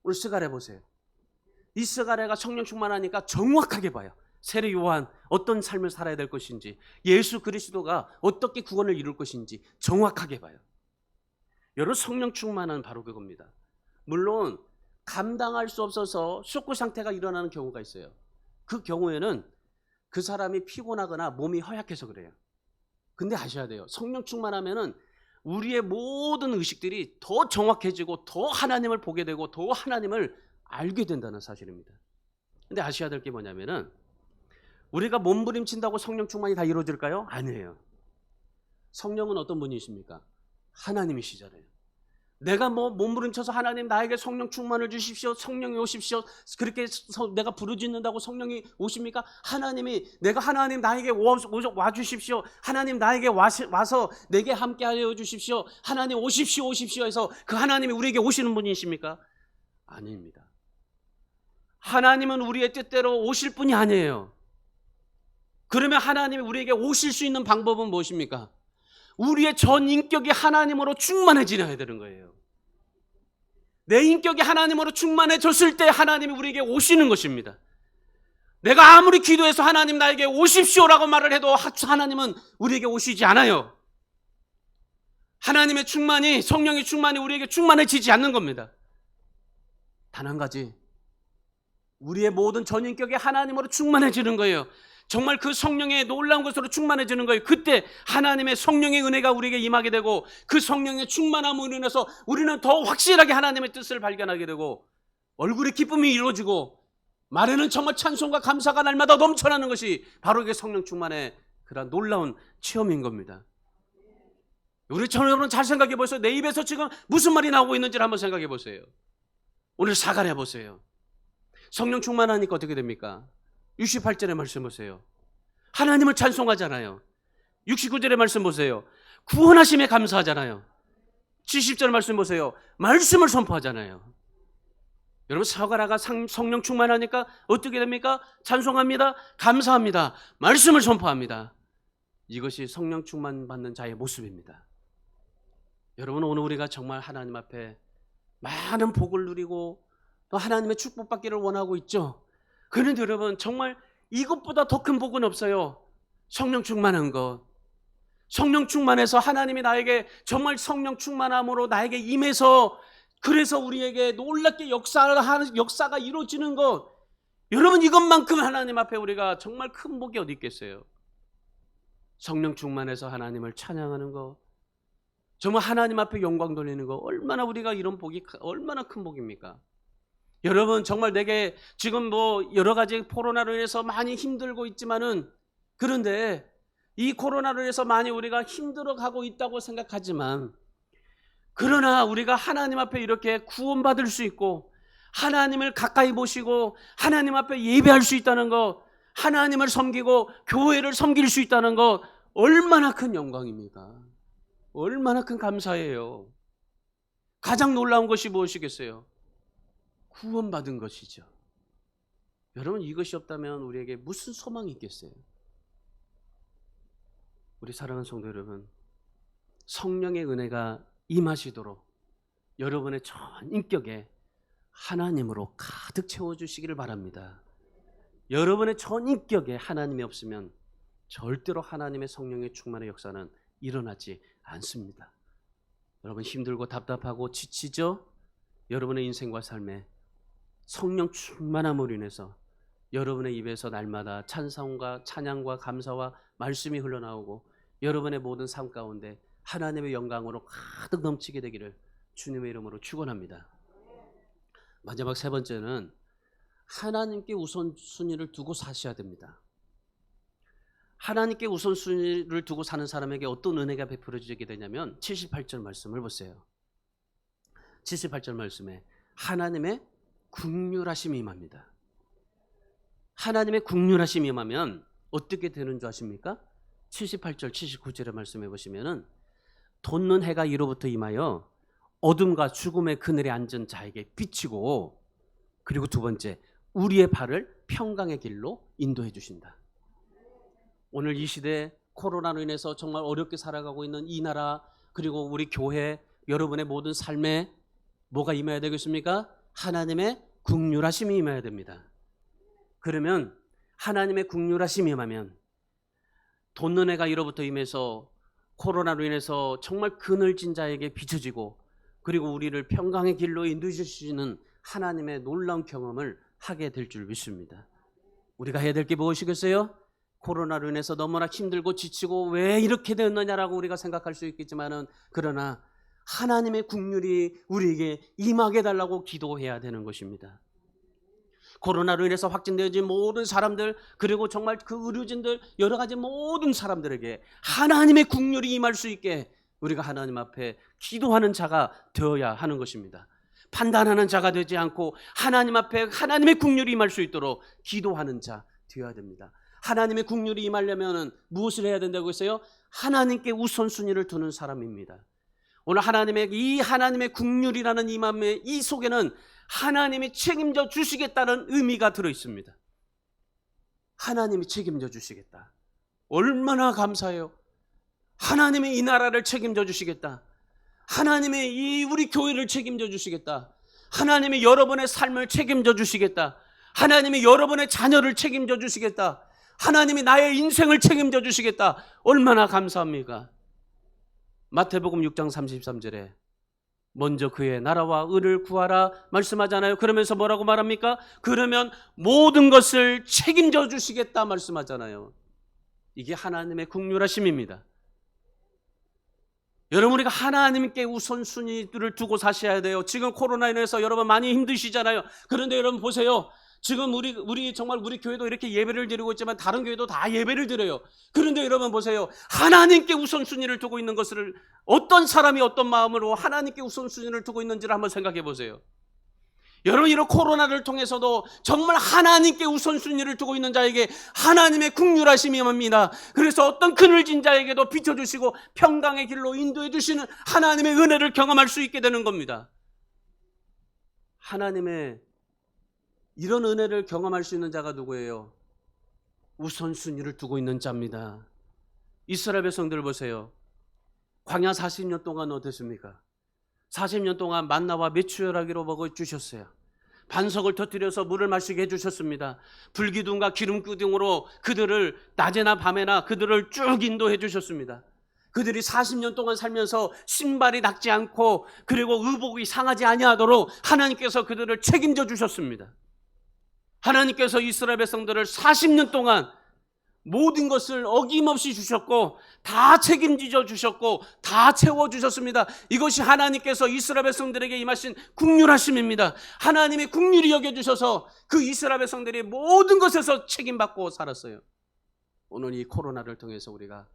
Speaker 1: 오늘 스가랴 보세요. 이 스가랴가 성령 충만하니까 정확하게 봐요. 세례 요한 어떤 삶을 살아야 될 것인지, 예수 그리스도가 어떻게 구원을 이룰 것인지 정확하게 봐요. 여러분, 성령 충만은 바로 그겁니다. 물론 감당할 수 없어서 쇼크 상태가 일어나는 경우가 있어요. 그 경우에는 그 사람이 피곤하거나 몸이 허약해서 그래요. 근데 아셔야 돼요. 성령 충만하면은 우리의 모든 의식들이 더 정확해지고 더 하나님을 보게 되고 더 하나님을 알게 된다는 사실입니다. 근데 아셔야 될 게 뭐냐면은, 우리가 몸부림친다고 성령 충만이 다 이루어질까요? 아니에요. 성령은 어떤 분이십니까? 하나님이시잖아요. 내가 몸부림쳐서 하나님 나에게 성령 충만을 주십시오, 성령이 오십시오, 그렇게 내가 부르짖는다고 성령이 오십니까? 내가 하나님 나에게 와 주십시오, 하나님 나에게 와서 내게 함께 하여 주십시오, 하나님 오십시오 해서 그 하나님이 우리에게 오시는 분이십니까? 아닙니다. 하나님은 우리의 뜻대로 오실 분이 아니에요. 그러면 하나님이 우리에게 오실 수 있는 방법은 무엇입니까? 우리의 전 인격이 하나님으로 충만해져야 되는 거예요. 내 인격이 하나님으로 충만해졌을 때 하나님이 우리에게 오시는 것입니다. 내가 아무리 기도해서 하나님 나에게 오십시오라고 말을 해도 하나님은 우리에게 오시지 않아요. 하나님의 충만이, 성령의 충만이 우리에게 충만해지지 않는 겁니다. 단 한 가지, 우리의 모든 전 인격이 하나님으로 충만해지는 거예요. 정말 그 성령의 놀라운 것으로 충만해지는 거예요. 그때 하나님의 성령의 은혜가 우리에게 임하게 되고, 그 성령의 충만함으로 인해서 우리는 더 확실하게 하나님의 뜻을 발견하게 되고, 얼굴에 기쁨이 이루어지고, 말에는 정말 찬송과 감사가 날마다 넘쳐나는 것이 바로 이게 성령 충만의 그런 놀라운 체험인 겁니다. 우리 여러분 잘 생각해 보세요. 내 입에서 지금 무슨 말이 나오고 있는지를 한번 생각해 보세요. 오늘 사과를 해보세요. 성령 충만하니까 어떻게 됩니까? 68절의 말씀 보세요. 하나님을 찬송하잖아요. 69절의 말씀 보세요. 구원하심에 감사하잖아요. 70절 말씀 보세요. 말씀을 선포하잖아요. 여러분 사과라가 성령 충만하니까 어떻게 됩니까? 찬송합니다. 감사합니다. 말씀을 선포합니다. 이것이 성령 충만 받는 자의 모습입니다. 여러분 오늘 우리가 정말 하나님 앞에 많은 복을 누리고 또 하나님의 축복받기를 원하고 있죠. 그런데 여러분 정말 이것보다 더 큰 복은 없어요. 성령 충만한 것. 성령 충만해서 하나님이 나에게 정말 성령 충만함으로 나에게 임해서 그래서 우리에게 놀랍게 역사가 이루어지는 것. 여러분 이것만큼 하나님 앞에 우리가 정말 큰 복이 어디 있겠어요. 성령 충만해서 하나님을 찬양하는 것. 정말 하나님 앞에 영광 돌리는 거 얼마나 우리가 이런 복이 얼마나 큰 복입니까? 여러분 정말 내게 지금 뭐 여러 가지 코로나로 인해서 많이 힘들고 있지만은 그런데 이 코로나로 인해서 많이 우리가 힘들어가고 있다고 생각하지만 그러나 우리가 하나님 앞에 이렇게 구원받을 수 있고 하나님을 가까이 보시고 하나님 앞에 예배할 수 있다는 것, 하나님을 섬기고 교회를 섬길 수 있다는 것 얼마나 큰 영광입니까? 얼마나 큰 감사예요. 가장 놀라운 것이 무엇이겠어요? 구원받은 것이죠. 여러분 이것이 없다면 우리에게 무슨 소망이 있겠어요? 우리 사랑하는 성도 여러분, 성령의 은혜가 임하시도록 여러분의 전 인격에 하나님으로 가득 채워주시기를 바랍니다. 여러분의 전 인격에 하나님이 없으면 절대로 하나님의 성령의 충만의 역사는 일어나지 않습니다. 여러분 힘들고 답답하고 지치죠? 여러분의 인생과 삶에 성령 충만함으로 인해서 여러분의 입에서 날마다 찬송과 찬양과 감사와 말씀이 흘러나오고 여러분의 모든 삶 가운데 하나님의 영광으로 가득 넘치게 되기를 주님의 이름으로 축원합니다. 마지막 세 번째는 하나님께 우선순위를 두고 사셔야 됩니다. 하나님께 우선순위를 두고 사는 사람에게 어떤 은혜가 베풀어지게 되냐면 78절 말씀을 보세요. 78절 말씀에 하나님의 긍휼하심이 임합니다. 하나님의 긍휼하심이 임하면 어떻게 되는 줄 아십니까? 78절 79절의 말씀해 보시면은 돋는 해가 이로부터 임하여 어둠과 죽음의 그늘에 앉은 자에게 비치고 그리고 두 번째 우리의 발을 평강의 길로 인도해 주신다. 오늘 이 시대 코로나로 인해서 정말 어렵게 살아가고 있는 이 나라 그리고 우리 교회 여러분의 모든 삶에 뭐가 임해야 되겠습니까? 하나님의 긍휼하심이 임해야 됩니다. 그러면 하나님의 긍휼하심이 임하면 돋는 해가 이로부터 임해서 코로나로 인해서 정말 그늘진 자에게 비춰지고 그리고 우리를 평강의 길로 인도해 주시는 하나님의 놀라운 경험을 하게 될 줄 믿습니다. 우리가 해야 될 게 무엇이겠어요? 코로나로 인해서 너무나 힘들고 지치고 왜 이렇게 됐느냐라고 우리가 생각할 수 있겠지만은 그러나 하나님의 긍휼이 우리에게 임하게 달라고 기도해야 되는 것입니다. 코로나로 인해서 확진되어진 모든 사람들 그리고 정말 그 의료진들 여러 가지 모든 사람들에게 하나님의 긍휼이 임할 수 있게 우리가 하나님 앞에 기도하는 자가 되어야 하는 것입니다. 판단하는 자가 되지 않고 하나님 앞에 하나님의 긍휼이 임할 수 있도록 기도하는 자 되어야 됩니다. 하나님의 긍휼이 임하려면 무엇을 해야 된다고 했어요? 하나님께 우선순위를 두는 사람입니다. 오늘 하나님의 긍휼이라는 임함의 이 속에는 하나님이 책임져 주시겠다는 의미가 들어 있습니다. 하나님이 책임져 주시겠다. 얼마나 감사해요. 하나님이 이 나라를 책임져 주시겠다. 하나님이 이 우리 교회를 책임져 주시겠다. 하나님이 여러분의 삶을 책임져 주시겠다. 하나님이 여러분의 자녀를 책임져 주시겠다. 하나님이 나의 인생을 책임져 주시겠다. 얼마나 감사합니까? 마태복음 6장 33절에 먼저 그의 나라와 의를 구하라 말씀하잖아요. 그러면서 뭐라고 말합니까? 그러면 모든 것을 책임져 주시겠다 말씀하잖아요. 이게 하나님의 긍휼하심입니다. 여러분 우리가 하나님께 우선순위를 두고 사셔야 돼요. 지금 코로나 인해서 여러분 많이 힘드시잖아요. 그런데 여러분 보세요. 지금 우리 정말 우리 교회도 이렇게 예배를 드리고 있지만 다른 교회도 다 예배를 드려요. 그런데 여러분 보세요. 하나님께 우선순위를 두고 있는 것을, 어떤 사람이 어떤 마음으로 하나님께 우선순위를 두고 있는지를 한번 생각해 보세요. 여러분, 이런 코로나를 통해서도 정말 하나님께 우선순위를 두고 있는 자에게 하나님의 긍휼하심이 임합니다. 그래서 어떤 그늘진 자에게도 비춰주시고 평강의 길로 인도해 주시는 하나님의 은혜를 경험할 수 있게 되는 겁니다. 하나님의 이런 은혜를 경험할 수 있는 자가 누구예요? 우선순위를 두고 있는 자입니다. 이스라엘 백성들 보세요. 광야 40년 동안 어땠습니까? 40년 동안 만나와 메추라기로 먹어주셨어요. 반석을 터뜨려서 물을 마시게 해주셨습니다. 불기둥과 기름기둥으로 그들을 낮에나 밤에나 그들을 쭉 인도해 주셨습니다. 그들이 40년 동안 살면서 신발이 낡지 않고 그리고 의복이 상하지 아니하도록 하나님께서 그들을 책임져 주셨습니다. 하나님께서 이스라엘 백성들을 40년 동안 모든 것을 어김없이 주셨고 다 책임져 주셨고 다 채워주셨습니다. 이것이 하나님께서 이스라엘 백성들에게 임하신 긍휼하심입니다. 하나님이 긍휼히 여겨주셔서 그 이스라엘 백성들이 모든 것에서 책임받고 살았어요. 오늘 이 코로나를 통해서 우리가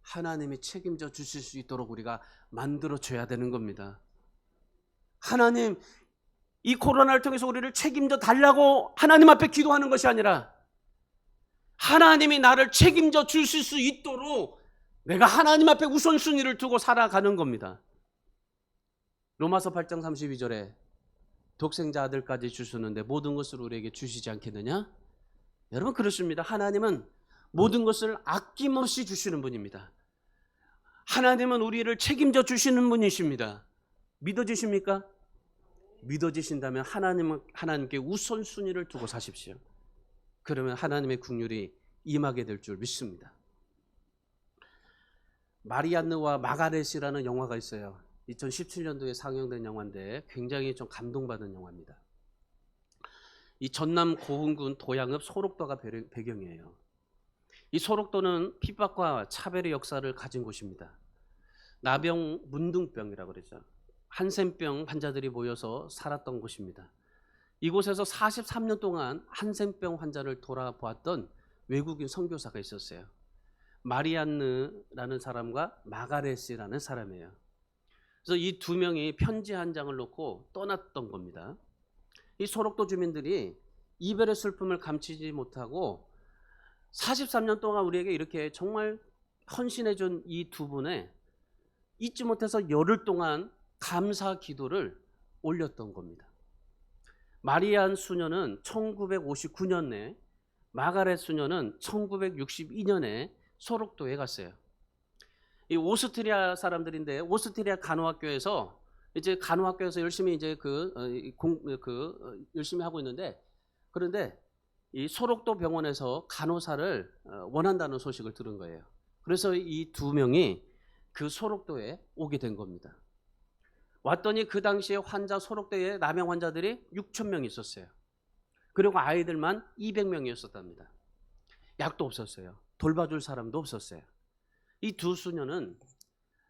Speaker 1: 하나님이 책임져 주실 수 있도록 우리가 만들어줘야 되는 겁니다. 하나님, 이 코로나를 통해서 우리를 책임져 달라고 하나님 앞에 기도하는 것이 아니라 하나님이 나를 책임져 주실 수 있도록 내가 하나님 앞에 우선순위를 두고 살아가는 겁니다. 로마서 8장 32절에 독생자 아들까지 주셨는데 모든 것을 우리에게 주시지 않겠느냐? 여러분, 그렇습니다. 하나님은 모든 것을 아낌없이 주시는 분입니다. 하나님은 우리를 책임져 주시는 분이십니다. 믿어지십니까? 믿어지신다면 하나님께 우선순위를 두고 사십시오. 그러면 하나님의 긍휼이 임하게 될 줄 믿습니다. 마리안느와 마가렛이라는 영화가 있어요. 2017년도에 상영된 영화인데 굉장히 좀 감동받은 영화입니다. 이 전남 고흥군 도양읍 소록도가 배경이에요. 이 소록도는 핍박과 차별의 역사를 가진 곳입니다. 나병 문둥병이라고 그러죠. 한센병 환자들이 모여서 살았던 곳입니다. 이곳에서 43년 동안 한센병 환자를 돌아보았던 외국인 선교사가 있었어요. 마리안느라는 사람과 마가렛이라는 사람이에요. 그래서 이 두 명이 편지 한 장을 놓고 떠났던 겁니다. 이 소록도 주민들이 이별의 슬픔을 감추지 못하고 43년 동안 우리에게 이렇게 정말 헌신해 준 이 두 분의 잊지 못해서 열흘 동안 감사 기도를 올렸던 겁니다. 마리안 수녀는 1959년에, 마가렛 수녀는 1962년에 소록도에 갔어요. 이 오스트리아 사람들인데 오스트리아 간호학교에서 열심히 이제 열심히 하고 있는데, 그런데 이 소록도 병원에서 간호사를 원한다는 소식을 들은 거예요. 그래서 이 두 명이 그 소록도에 오게 된 겁니다. 왔더니 그 당시에 소록도에 남양 환자들이 6,000명 있었어요. 그리고 아이들만 200명이었답니다. 약도 없었어요. 돌봐줄 사람도 없었어요. 이 두 수녀는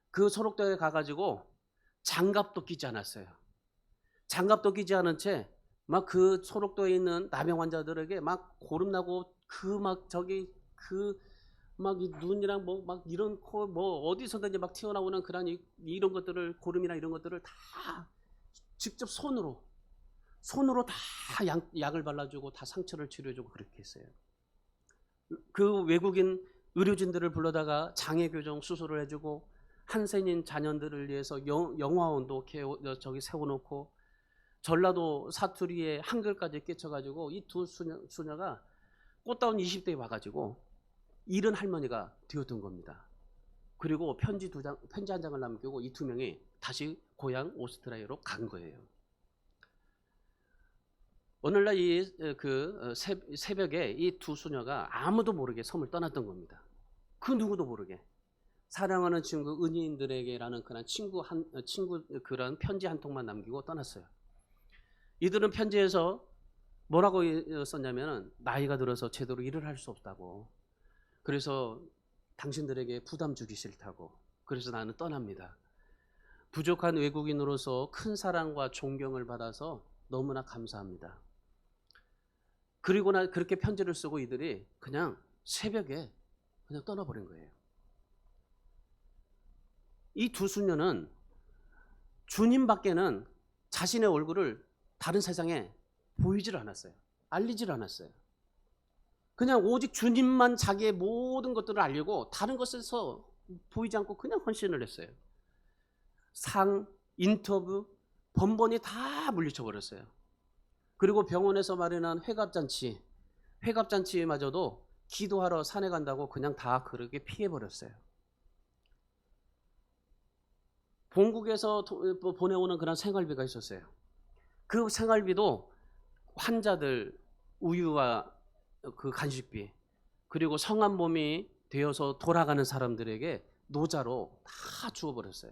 Speaker 1: 그 소록도에 가가지고 장갑도 끼지 않았어요. 장갑도 끼지 않은 채 막 그 소록도에 있는 남양 환자들에게 막 고름나고 막 이 눈이랑 막 이런 코 어디서든지 막 튀어나오는 그런 이런 것들을, 고름이나 이런 것들을 다 직접 손으로 다 약을 발라주고 다 상처를 치료해주고 그렇게 했어요. 그 외국인 의료진들을 불러다가 장애 교정 수술을 해주고 한센인 자녀들을 위해서 영화원도 세워놓고 전라도 사투리에 한글까지 끼쳐가지고 이 두 수녀가 꽃다운 20대에 와가지고 이른 할머니가 되었던 겁니다. 그리고 편지 한 장을 남기고 이 두 명이 다시 고향 오스트리아로 간 거예요. 오늘날 새벽에 이 두 수녀가 아무도 모르게 섬을 떠났던 겁니다. 그 누구도 모르게 사랑하는 친구 은인들에게라는 그런 편지 한 통만 남기고 떠났어요. 이들은 편지에서 뭐라고 썼냐면 나이가 들어서 제대로 일을 할 수 없다고, 그래서 당신들에게 부담 주기 싫다고, 그래서 나는 떠납니다. 부족한 외국인으로서 큰 사랑과 존경을 받아서 너무나 감사합니다. 그리고 나 그렇게 편지를 쓰고 이들이 그냥 새벽에 그냥 떠나버린 거예요. 이 두 수녀는 주님밖에는 자신의 얼굴을 다른 세상에 보이질 않았어요. 알리질 않았어요. 그냥 오직 주님만 자기의 모든 것들을 알리고 다른 것에서 보이지 않고 그냥 헌신을 했어요. 상, 인터뷰, 번번이 다 물리쳐 버렸어요. 그리고 병원에서 마련한 회갑잔치마저도 기도하러 산에 간다고 그냥 다 그렇게 피해버렸어요. 본국에서 보내오는 그런 생활비가 있었어요. 그 생활비도 환자들 우유와 그 간식비, 그리고 성한몸이 되어서 돌아가는 사람들에게 노자로 다 주어버렸어요.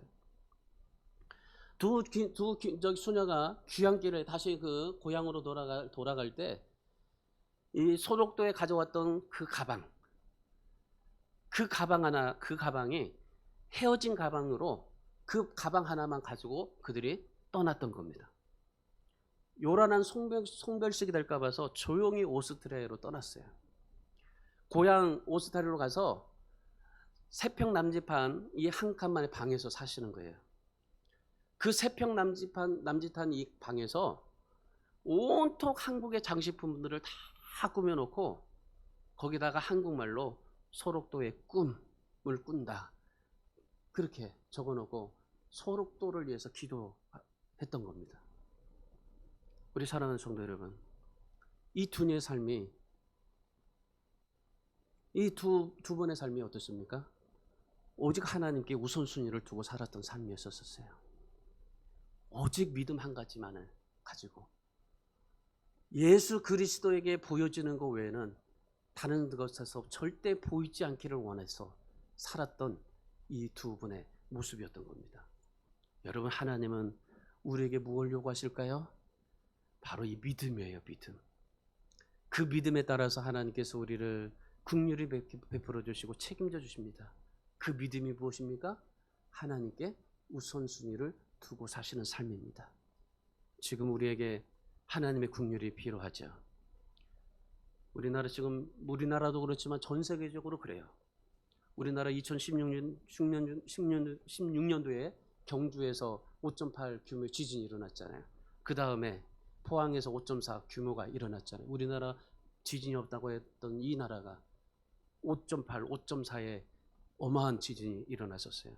Speaker 1: 수녀가 귀향길에 다시 그 고향으로 돌아갈 때 이 소록도에 가져왔던 그 가방이 헤어진 가방으로 그 가방 하나만 가지고 그들이 떠났던 겁니다. 요란한 송별식이 될까 봐서 조용히 오스트리아로 떠났어요. 고향 오스트리아로 가서 3평 남짓한 이 한 칸만의 방에서 사시는 거예요. 그 3평 남짓한 이 방에서 온통 한국의 장식품들을 다 꾸며놓고 거기다가 한국말로 소록도의 꿈을 꾼다 그렇게 적어놓고 소록도를 위해서 기도했던 겁니다. 우리 사랑하는 성도 여러분, 이 두 분의 삶이 어떻습니까? 오직 하나님께 우선순위를 두고 살았던 삶이었었어요. 오직 믿음 한 가지만을 가지고 예수 그리스도에게 보여지는 것 외에는 다른 것에서 절대 보이지 않기를 원해서 살았던 이 두 분의 모습이었던 겁니다. 여러분, 하나님은 우리에게 무엇을 요구하실까요? 바로 이 믿음이에요. 믿음. 그 믿음에 따라서 하나님께서 우리를 긍휼히 베풀어 주시고 책임져 주십니다. 그 믿음이 무엇입니까? 하나님께 우선순위를 두고 사시는 삶입니다. 지금 우리에게 하나님의 긍휼이 필요하죠. 우리나라도 그렇지만 전 세계적으로 그래요. 우리나라 2016년도에 경주에서 5.8 규모의 지진이 일어났잖아요. 그 다음에 포항에서 5.4 규모가 일어났잖아요. 우리나라 지진이 없다고 했던 이 나라가 5.8, 5.4의 어마한 지진이 일어났었어요.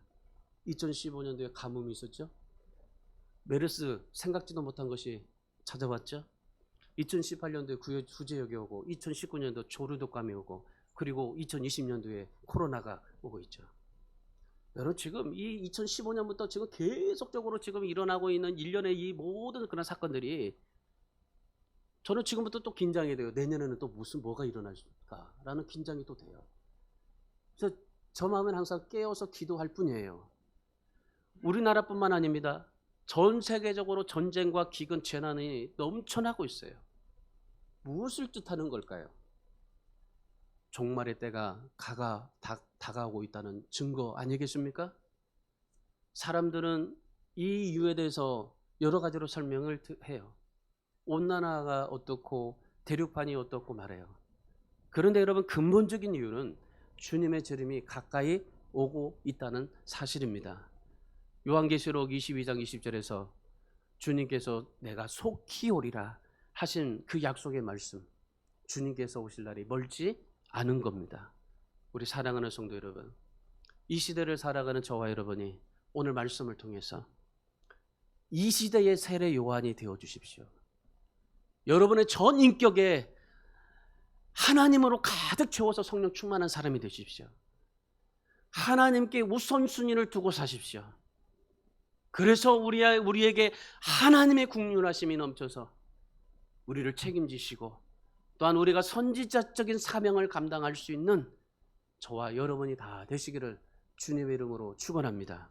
Speaker 1: 2015년도에 가뭄이 있었죠. 메르스 생각지도 못한 것이 찾아왔죠. 2018년도에 구제역이 오고 2019년도 조류독감이 오고 그리고 2020년도에 코로나가 오고 있죠. 여러분, 지금 이 2015년부터 지금 계속적으로 지금 일어나고 있는 일련의 이 모든 그런 사건들이 저는 지금부터 또 긴장이 돼요. 내년에는 또 뭐가 일어날까라는 긴장이 또 돼요. 그래서 저 마음은 항상 깨어서 기도할 뿐이에요. 우리나라뿐만 아닙니다. 전 세계적으로 전쟁과 기근, 재난이 넘쳐나고 있어요. 무엇을 뜻하는 걸까요? 종말의 때가 다가오고 있다는 증거 아니겠습니까? 사람들은 이 이유에 대해서 여러 가지로 설명을 해요. 온난화가 어떻고 대륙판이 어떻고 말해요. 그런데 여러분, 근본적인 이유는 주님의 재림이 가까이 오고 있다는 사실입니다. 요한계시록 22장 20절에서 주님께서 내가 속히 오리라 하신 그 약속의 말씀, 주님께서 오실 날이 멀지 않은 겁니다. 우리 사랑하는 성도 여러분, 이 시대를 살아가는 저와 여러분이 오늘 말씀을 통해서 이 시대의 세례 요한이 되어 주십시오. 여러분의 전 인격에 하나님으로 가득 채워서 성령 충만한 사람이 되십시오. 하나님께 우선순위를 두고 사십시오. 그래서 우리에게 하나님의 긍휼하심이 넘쳐서 우리를 책임지시고 또한 우리가 선지자적인 사명을 감당할 수 있는 저와 여러분이 다 되시기를 주님의 이름으로 축원합니다.